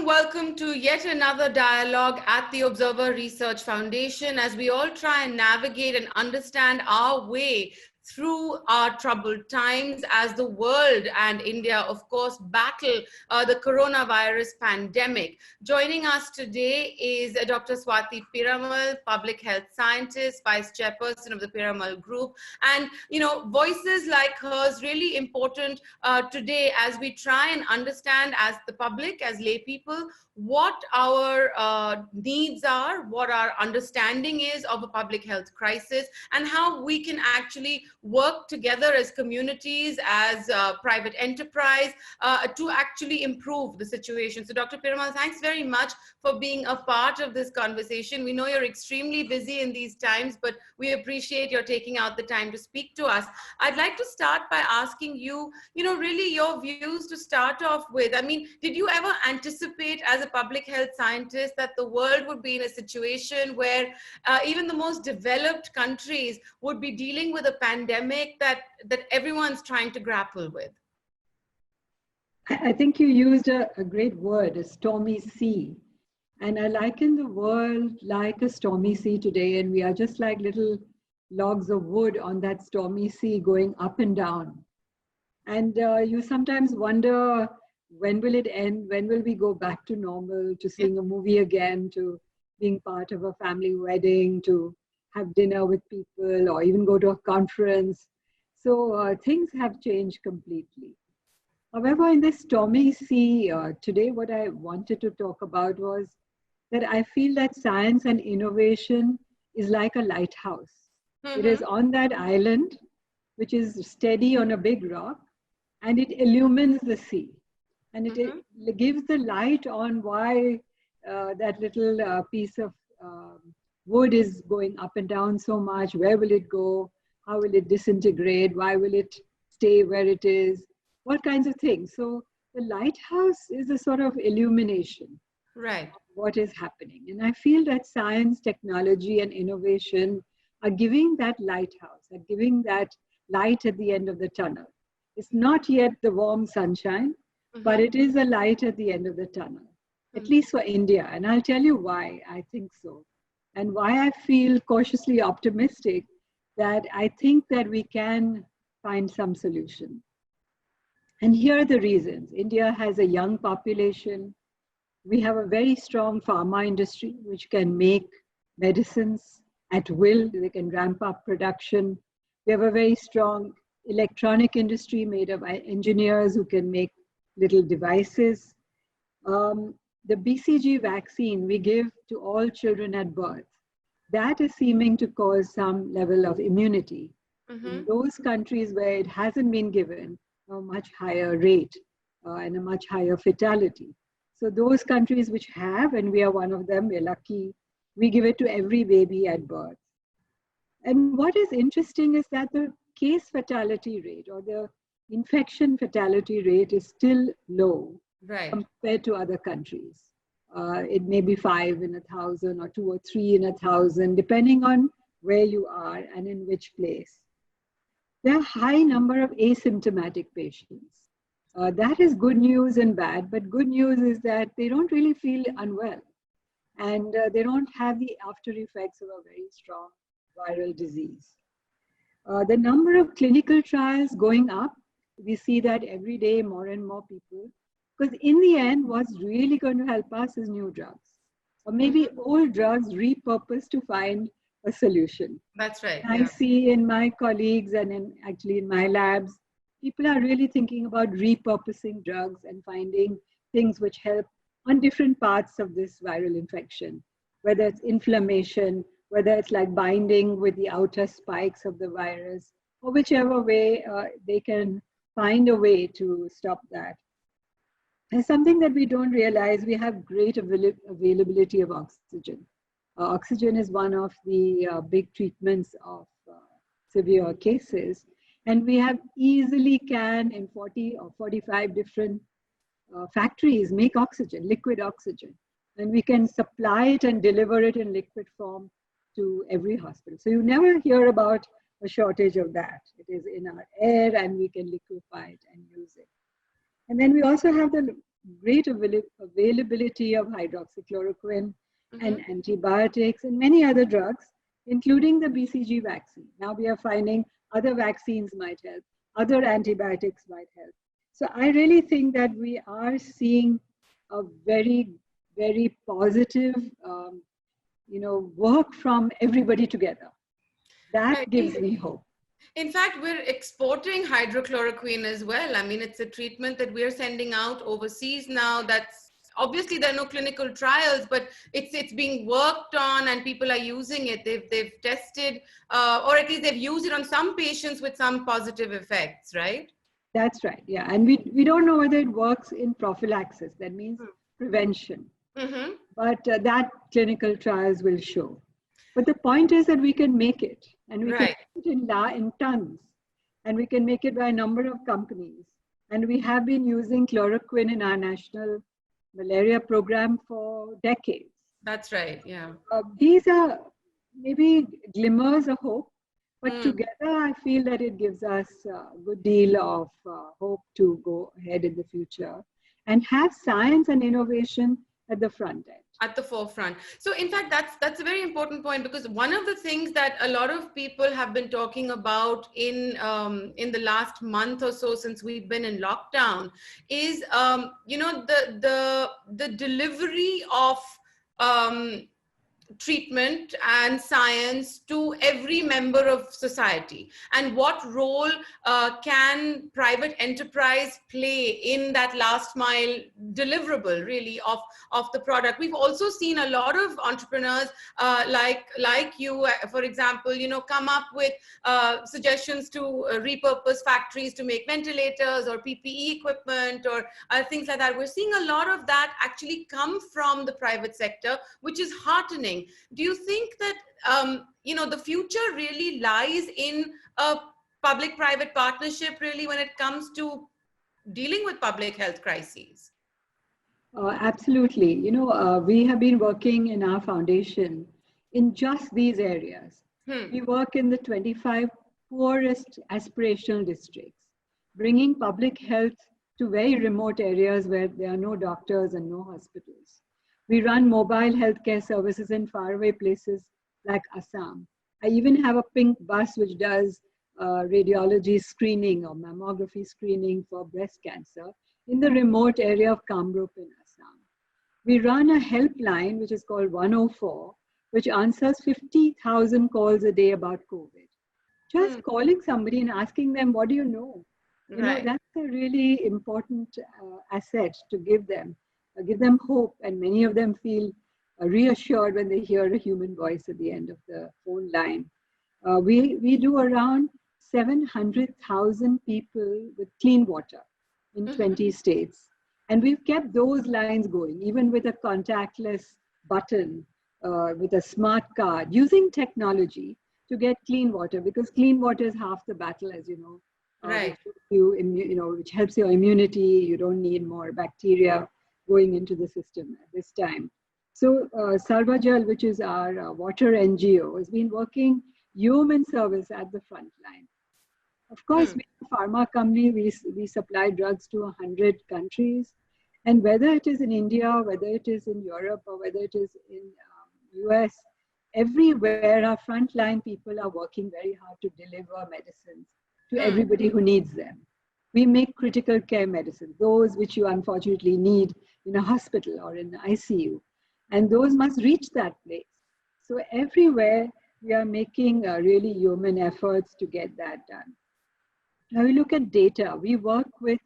and welcome to yet another dialogue at the Observer Research Foundation as we all try and navigate and understand our way through our troubled times as the world and India, of course, battle the coronavirus pandemic. Joining us today is Dr. Swati Piramal, public health scientist, vice chairperson of the Piramal Group. And, you know, voices like hers really important today as we try and understand as the public, as lay people, what our needs are, what our understanding is of a public health crisis, and how we can actually work together as communities, as private enterprise to actually improve the situation. So Dr. Piramal, thanks very much for being a part of this conversation. We know you're extremely busy in these times, but we appreciate your taking out the time to speak to us. I'd like to start by asking you, really your views to start off with. I mean, did you ever anticipate as a public health scientist that the world would be in a situation where even the most developed countries would be dealing with a pandemic that everyone's trying to grapple with? I think you used a great word, a stormy sea. And I liken the world like a stormy sea today, and we are just like little logs of wood on that stormy sea going up and down. And you sometimes wonder, when will it end? When will we go back to normal, to seeing a movie again, to being part of a family wedding, to have dinner with people, or even go to a conference? So things have changed completely. However, in this stormy sea, today what I wanted to talk about was that I feel that science and innovation is like a lighthouse. Mm-hmm. It is on that island, which is steady on a big rock, and it illumines the sea. And it gives the light on why that little piece of wood is going up and down so much. Where will it go? How will it disintegrate? Why will it stay where it is? What kinds of things? So the lighthouse is a sort of illumination. Right. Of what is happening. And I feel that science, technology, and innovation are giving that lighthouse, are giving that light at the end of the tunnel. It's not yet the warm sunshine, but it is a light at the end of the tunnel, at least for India. And I'll tell you why I think so, and why I feel cautiously optimistic that I think that we can find some solution. And here are the reasons. India has a young population. We have a very strong pharma industry, which can make medicines at will. They can ramp up production. We have a very strong electronic industry made of engineers who can make little devices. The BCG vaccine we give to all children at birth, that is seeming to cause some level of immunity. In those countries where it hasn't been given, a much higher rate and a much higher fatality. So those countries which have, and we are one of them, we're lucky, we give it to every baby at birth. And what is interesting is that the case fatality rate or the infection fatality rate is still low compared to other countries. It may be 5 in 1,000 or 2 or 3 in 1,000, depending on where you are and in which place. There are a high number of asymptomatic patients. That is good news and bad, but good news is that they don't really feel unwell, and they don't have the after effects of a very strong viral disease. The number of clinical trials going up, we see that every day more and more people, because in the end, what's really going to help us is new drugs, or maybe old drugs repurposed to find a solution. That's right. I see in my colleagues and actually in my labs, people are really thinking about repurposing drugs and finding things which help on different parts of this viral infection, whether it's inflammation, whether it's like binding with the outer spikes of the virus, or whichever way they can find a way to stop that. And something that we don't realize, we have great availability of oxygen. Oxygen is one of the big treatments of severe cases. And we have easily can in 40 or 45 different factories make oxygen, liquid oxygen. And we can supply it and deliver it in liquid form to every hospital. So you never hear about a shortage of that. It is in our air and we can liquefy it and use it. And then we also have the great availability of hydroxychloroquine Mhm. and antibiotics and many other drugs, including the BCG vaccine. Now we are finding other vaccines might help, other antibiotics might help. So I really think that we are seeing a very, very positive, work from everybody together. That Right. gives me hope. In fact, we're exporting hydrochloroquine as well. I mean, it's a treatment that we're sending out overseas now. That's obviously there are no clinical trials, but it's being worked on and people are using it. They've tested, or at least they've used it on some patients with some positive effects, right? That's right. Yeah. And we don't know whether it works in prophylaxis. That means prevention. Mm-hmm. But that clinical trials will show. But the point is that we can make it, and we can Right. make it in tons, and we can make it by a number of companies. And we have been using chloroquine in our national malaria program for decades. That's right. Yeah. These are maybe glimmers of hope, but Mm. together I feel that it gives us a good deal of hope to go ahead in the future and have science and innovation at the front end. At the forefront. So in fact, that's a very important point, because one of the things that a lot of people have been talking about in the last month or so since we've been in lockdown is the delivery of treatment and science to every member of society, and what role can private enterprise play in that last mile deliverable really of the product. We've also seen a lot of entrepreneurs like you, for example, come up with suggestions to repurpose factories to make ventilators or PPE equipment or things like that. We're seeing a lot of that actually come from the private sector, which is heartening. Do you think that the future really lies in a public-private partnership, really, when it comes to dealing with public health crises? Absolutely. We have been working in our foundation in just these areas. We work in the 25 poorest aspirational districts, bringing public health to very remote areas where there are no doctors and no hospitals. We run mobile healthcare services in faraway places like Assam. I even have a pink bus which does radiology screening or mammography screening for breast cancer in the remote area of Kamrup in Assam. We run a helpline which is called 104, which answers 50,000 calls a day about COVID. Just calling somebody and asking them, what do you know? Right. That's a really important asset to give them hope. And many of them feel reassured when they hear a human voice at the end of the phone line. We do around 700,000 people with clean water in 20 states. And we've kept those lines going, even with a contactless button, with a smart card, using technology to get clean water, because clean water is half the battle, as you know. Right. Which helps your immunity. You don't need more bacteria going into the system at this time. So Sarvajal, which is our water NGO, has been working human service at the front line. Of course, we are a pharma company. We supply drugs to 100 countries. And whether it is in India, whether it is in Europe, or whether it is in US, everywhere our frontline people are working very hard to deliver medicines to everybody who needs them. We make critical care medicine, those which you unfortunately need in a hospital or in the ICU. And those must reach that place. So everywhere we are making really human efforts to get that done. Now we look at data. We work with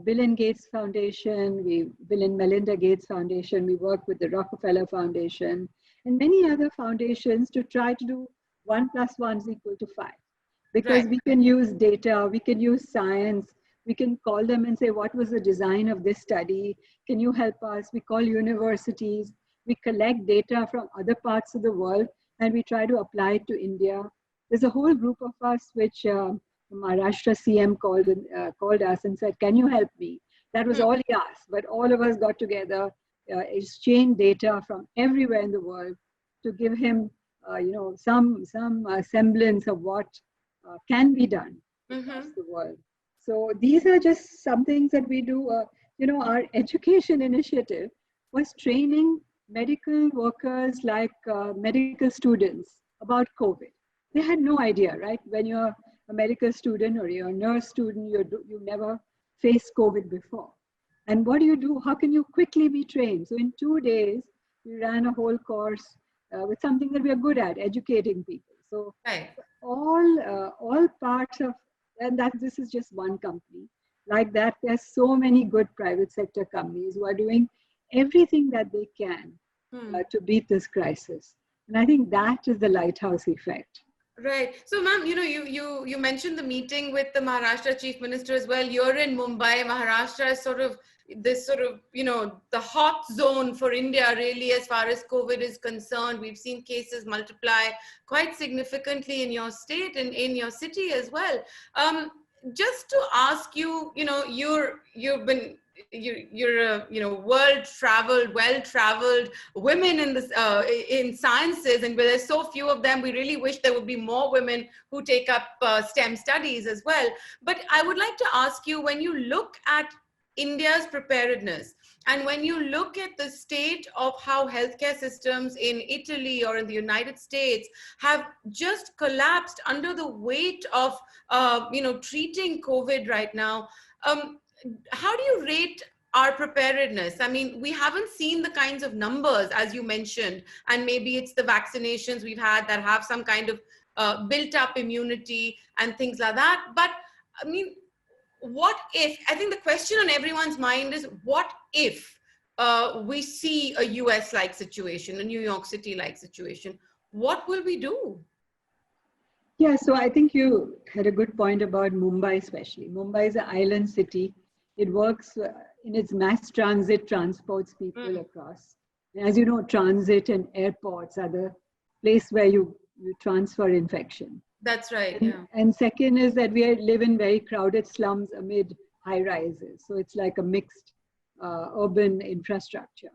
Bill and Gates Foundation, Bill and Melinda Gates Foundation. We work with the Rockefeller Foundation and many other foundations to try to do 1 + 1 = 5. Because we can use data, we can use science, we can call them and say, what was the design of this study? Can you help us? We call universities, we collect data from other parts of the world, and we try to apply it to India. There's a whole group of us which Maharashtra CM called us and said, can you help me? That was all he asked, but all of us got together, exchanged data from everywhere in the world to give him some semblance of what can be done across the world. So these are just some things that we do. our education initiative was training medical workers like medical students about COVID. They had no idea, right? When you're a medical student or you're a nurse student, you've never faced COVID before. And what do you do? How can you quickly be trained? So in 2 days, we ran a whole course with something that we are good at, educating people. So Right. all parts of, and that this is just one company. Like that, there's so many good private sector companies who are doing everything that they can to beat this crisis. And I think that is the lighthouse effect. Right. So, ma'am, you mentioned the meeting with the Maharashtra Chief Minister as well. You're in Mumbai. Maharashtra is sort of the hot zone for India, really, as far as COVID is concerned. We've seen cases multiply quite significantly in your state and in your city as well. Just to ask you, you're well-traveled women in this in sciences, and where there's so few of them, we really wish there would be more women who take up STEM studies as well. But I would like to ask you, when you look at India's preparedness, and when you look at the state of how healthcare systems in Italy or in the United States have just collapsed under the weight of treating COVID right now, how do you rate our preparedness? I mean, we haven't seen the kinds of numbers as you mentioned, and maybe it's the vaccinations we've had that have some kind of built up immunity and things like that. But I mean, what if, I think the question on everyone's mind is, what if we see a US-like situation, a New York City-like situation? What will we do? Yeah, so I think you had a good point about Mumbai especially. Mumbai is an island city. It works in its mass transit, transports people across. And as you know, transit and airports are the place where you transfer infection. That's right, yeah. And second is that we live in very crowded slums amid high rises. So it's like a mixed urban infrastructure.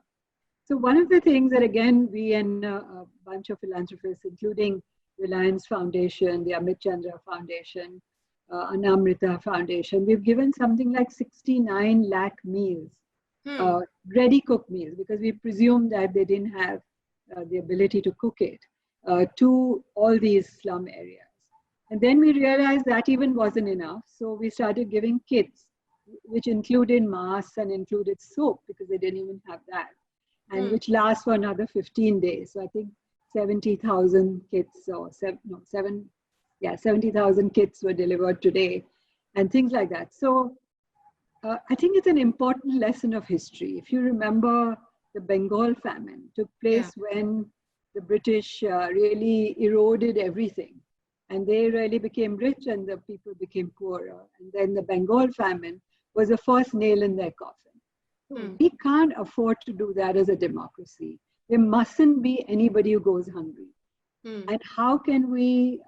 So one of the things that, again, we and a bunch of philanthropists, including Reliance Foundation, the Amit Chandra Foundation, Anamrita Foundation, we've given something like 69 lakh meals, ready cooked meals, because we presumed that they didn't have the ability to cook it, to all these slum areas. And then we realized that even wasn't enough. So we started giving kits, which included masks and included soap, because they didn't even have that, and which lasts for another 15 days. So I think 70,000 kits, or 70,000 kits were delivered today, and things like that. So I think it's an important lesson of history. If you remember, the Bengal famine took place when the British really eroded everything, and they really became rich and the people became poorer. And then the Bengal famine was the first nail in their coffin. We can't afford to do that as a democracy. There mustn't be anybody who goes hungry. And how can we,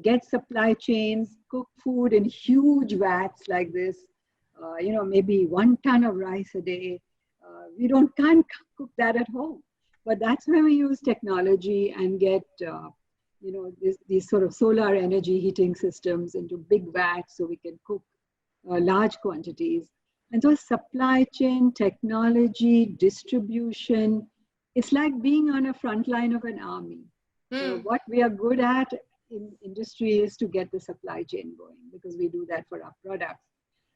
get supply chains, cook food in huge vats like this, maybe 1 ton of rice a day. We can't cook that at home. But that's where we use technology and get, these sort of solar energy heating systems into big vats so we can cook large quantities. And so supply chain, technology, distribution, it's like being on a front line of an army. So what we are good at in industry is to get the supply chain going, because we do that for our products.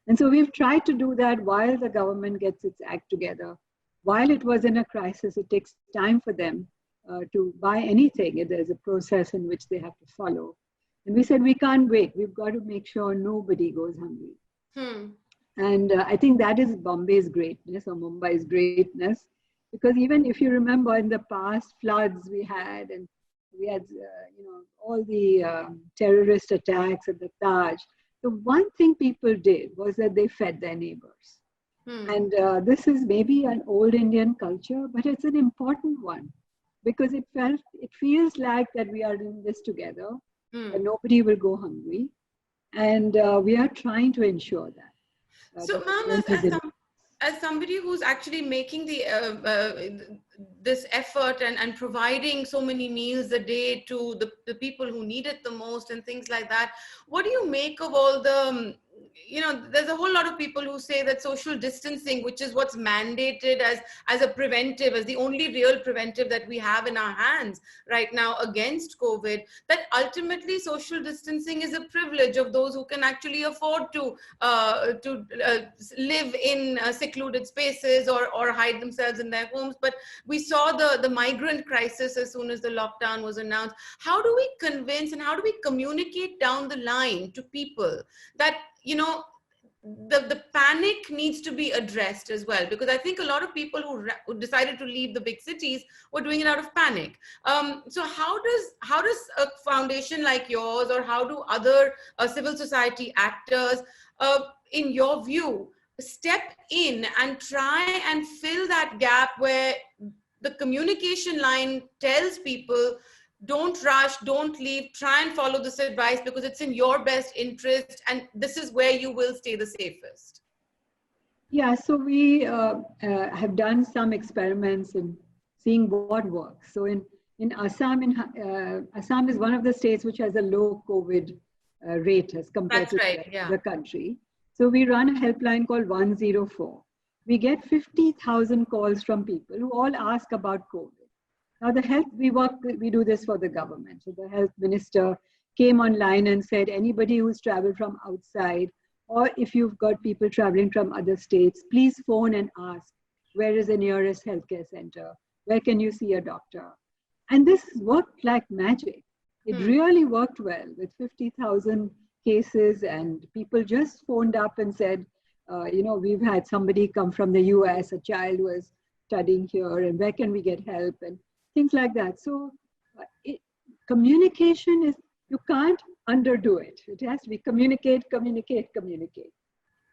And so we've tried to do that while the government gets its act together. While it was in a crisis, it takes time for them to buy anything. There's a process in which they have to follow. And we said, we can't wait. We've got to make sure nobody goes hungry. And I think that is Bombay's greatness, or Mumbai's greatness, because even if you remember in the past floods we had, and we had, all the terrorist attacks at the Taj, the one thing people did was that they fed their neighbors. And this is maybe an old Indian culture, but it's an important one, because it feels like that we are in this together, and nobody will go hungry. And we are trying to ensure that. So, ma'am, as somebody who's actually making this effort and providing so many meals a day to the people who need it the most and things like that, what do you make of all the there's a whole lot of people who say that social distancing, which is what's mandated as a preventive, as the only real preventive that we have in our hands right now against COVID, that ultimately social distancing is a privilege of those who can actually afford to live in secluded spaces or hide themselves in their homes. But we saw the migrant crisis as soon as the lockdown was announced. How do we convince and how do we communicate down the line to people that, the panic needs to be addressed as well? Because I think a lot of people who decided to leave the big cities were doing it out of panic. So how does a foundation like yours, or how do other civil society actors, in your view, step in and try and fill that gap where the communication line tells people, don't rush, don't leave, try and follow this advice because it's in your best interest and this is where you will stay the safest? Yeah, so we have done some experiments in seeing what works. So in Assam, Assam is one of the states which has a low COVID rate as compared to the country. So we run a helpline called 104. We get 50,000 calls from people who all ask about COVID. Now we do this for the government. So the health minister came online and said, anybody who's traveled from outside, or if you've got people traveling from other states, please phone and ask, where is the nearest healthcare center? Where can you see a doctor? And this worked like magic. It really worked well with 50,000 cases, and people just phoned up and said, we've had somebody come from the US, a child was studying here, and where can we get help? And things like that. So communication is, you can't underdo it. It has to be communicate.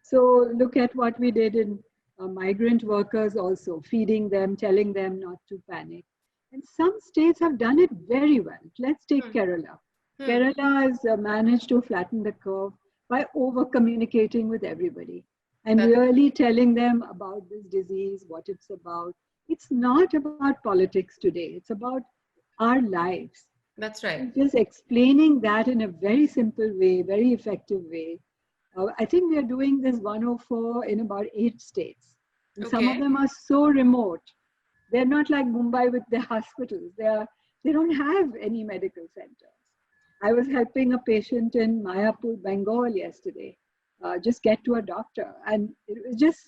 So look at what we did in migrant workers also, feeding them, telling them not to panic. And some states have done it very well. Let's take Kerala. Kerala has managed to flatten the curve by over communicating with everybody and really telling them about this disease, what it's about. It's not about politics today. It's about our lives. That's right. And just explaining that in a very simple way, very effective way. I think we are doing this 104 in about 8 states. And some of them are so remote. They're not like Mumbai with their hospitals. They don't have any medical centers. I was helping a patient in Mayapur, Bengal yesterday, just get to a doctor. And it was just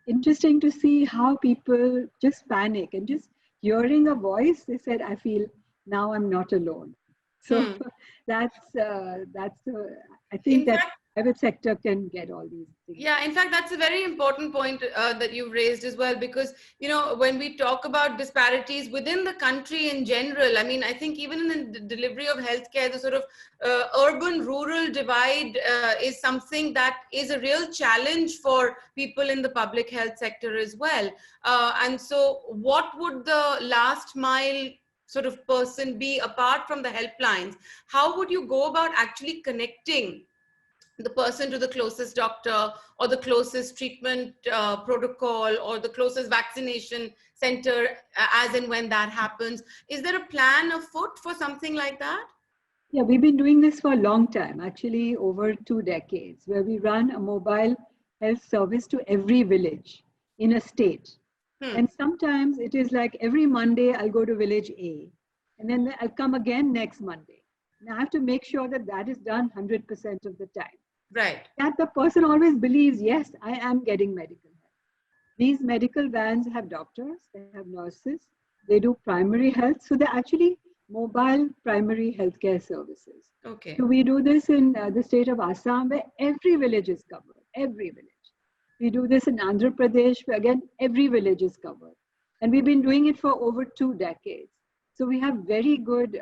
interesting to see how people just panic, and just hearing a voice, they said, I feel now I'm not alone. So I think that private sector can get all these things. Yeah, in fact, that's a very important point that you've raised as well, because, when we talk about disparities within the country in general, I mean, I think even in the delivery of healthcare, the sort of urban-rural divide is something that is a real challenge for people in the public health sector as well. And so what would the last mile sort of person be apart from the helplines? How would you go about actually connecting the person to the closest doctor, or the closest treatment protocol, or the closest vaccination center as and when that happens? Is there a plan afoot for something like that? Yeah, we've been doing this for a long time, actually over 2 decades, where we run a mobile health service to every village in a state. And sometimes it is like every Monday I'll go to village A, and then I'll come again next Monday. And I have to make sure that that is done 100% of the time. Right. That the person always believes, yes, I am getting medical help. These medical vans have doctors, they have nurses, they do primary health. So they're actually mobile primary healthcare services. Okay. So we do this in the state of Assam, where every village is covered, every village. We do this in Andhra Pradesh, where again, every village is covered. And we've been doing it for over 2 decades. So we have very good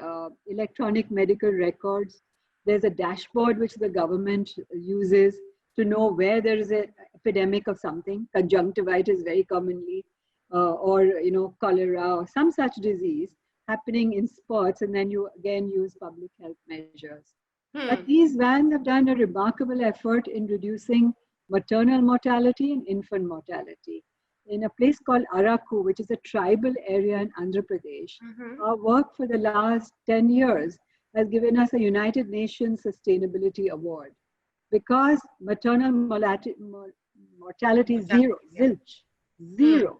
electronic medical records. There's a dashboard which the government uses to know where there is an epidemic of something, conjunctivitis very commonly, or cholera or some such disease happening in spots, and then you again use public health measures. But these vans have done a remarkable effort in reducing maternal mortality and infant mortality. In a place called Araku, which is a tribal area in Andhra Pradesh, our work for the last 10 years has given us a United Nations Sustainability Award. because maternal mortality is zero, Yeah. zilch, zero.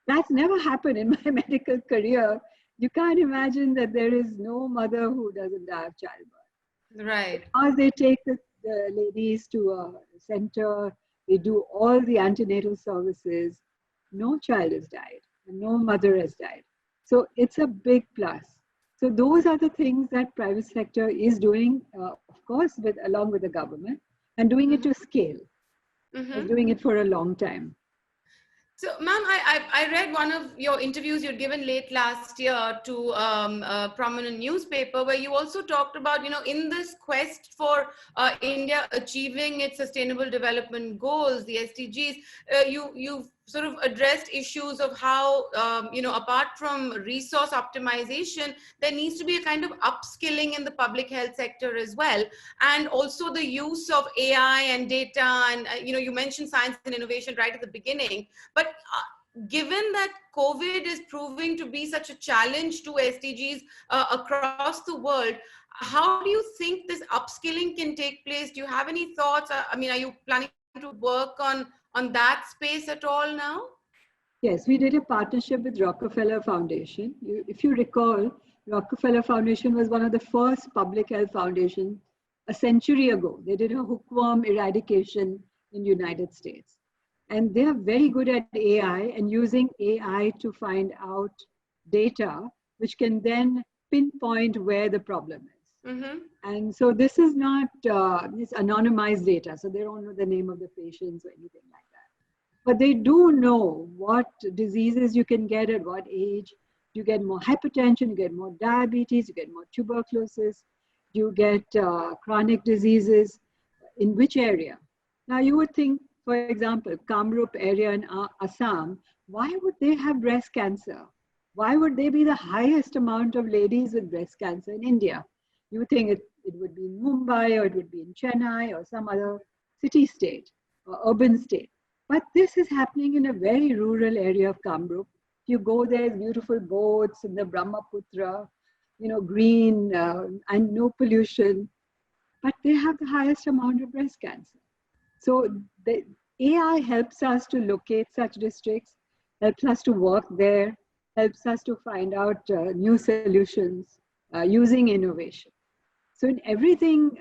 That's never happened in my medical career. You can't imagine that there is no mother who doesn't die of childbirth. Right. Because they take the ladies to a center, they do all the antenatal services, no child has died, and no mother has died. So it's a big plus. So those are the things that private sector is doing, of course, along with the government, and doing it to scale, doing it for a long time. So, ma'am, I read one of your interviews you'd given late last year to a prominent newspaper, where you also talked about, in this quest for India achieving its sustainable development goals, the SDGs, you've sort of addressed issues of how, apart from resource optimization, there needs to be a kind of upskilling in the public health sector as well. And also the use of AI and data. And, you mentioned science and innovation right at the beginning. But given that COVID is proving to be such a challenge to SDGs across the world, how do you think this upskilling can take place? Do you have any thoughts? Are you planning to work on that space at all now? Yes, we did a partnership with Rockefeller Foundation. If you recall, Rockefeller Foundation was one of the first public health foundations a century ago. They did a hookworm eradication in the United States. And they are very good at AI and using AI to find out data, which can then pinpoint where the problem is. And so this is not this anonymized data. So they don't know the name of the patients or anything like that. But they do know what diseases you can get at what age. You get more hypertension, you get more diabetes, you get more tuberculosis, you get chronic diseases. In which area? Now you would think, for example, Kamrup area in Assam, why would they have breast cancer? Why would they be the highest amount of ladies with breast cancer in India? You would think it would be in Mumbai, or it would be in Chennai, or some other city-state or urban state. But this is happening in a very rural area of Kamrup. You go there, beautiful boats in the Brahmaputra, green and no pollution. But they have the highest amount of breast cancer. So the AI helps us to locate such districts, helps us to work there, helps us to find out new solutions using innovation. So in everything,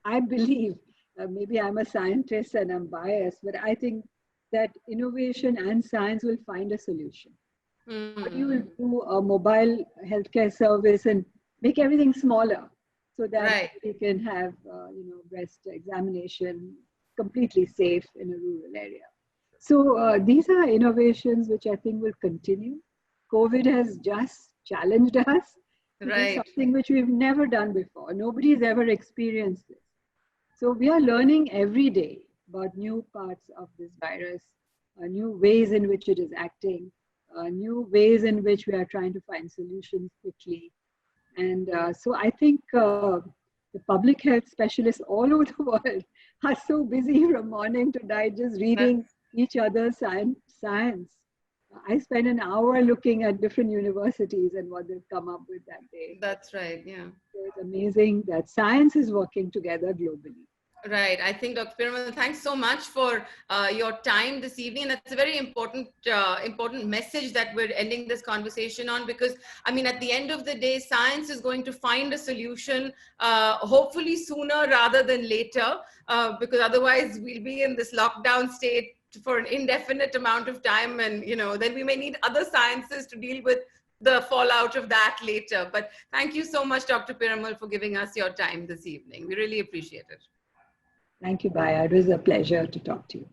I believe, maybe I'm a scientist and I'm biased, but I think that innovation and science will find a solution. Or you will do a mobile healthcare service and make everything smaller so that we can have, breast examination completely safe in a rural area. So these are innovations which I think will continue. COVID has just challenged us to do something which we've never done before. Nobody's ever experienced this. So we are learning every day about new parts of this virus, new ways in which it is acting, new ways in which we are trying to find solutions quickly. And so I think the public health specialists all over the world are so busy from morning to night just reading each other's science. I spend an hour looking at different universities and what they've come up with that day. That's right, yeah. So it's amazing that science is working together globally. Right. I think, Dr. Piramal, thanks so much for your time this evening. And that's a very important message that we're ending this conversation on, because, at the end of the day, science is going to find a solution, hopefully sooner rather than later, because otherwise we'll be in this lockdown state for an indefinite amount of time. And, then we may need other sciences to deal with the fallout of that later. But thank you so much, Dr. Piramal, for giving us your time this evening. We really appreciate it. Thank you, Baya. It was a pleasure to talk to you.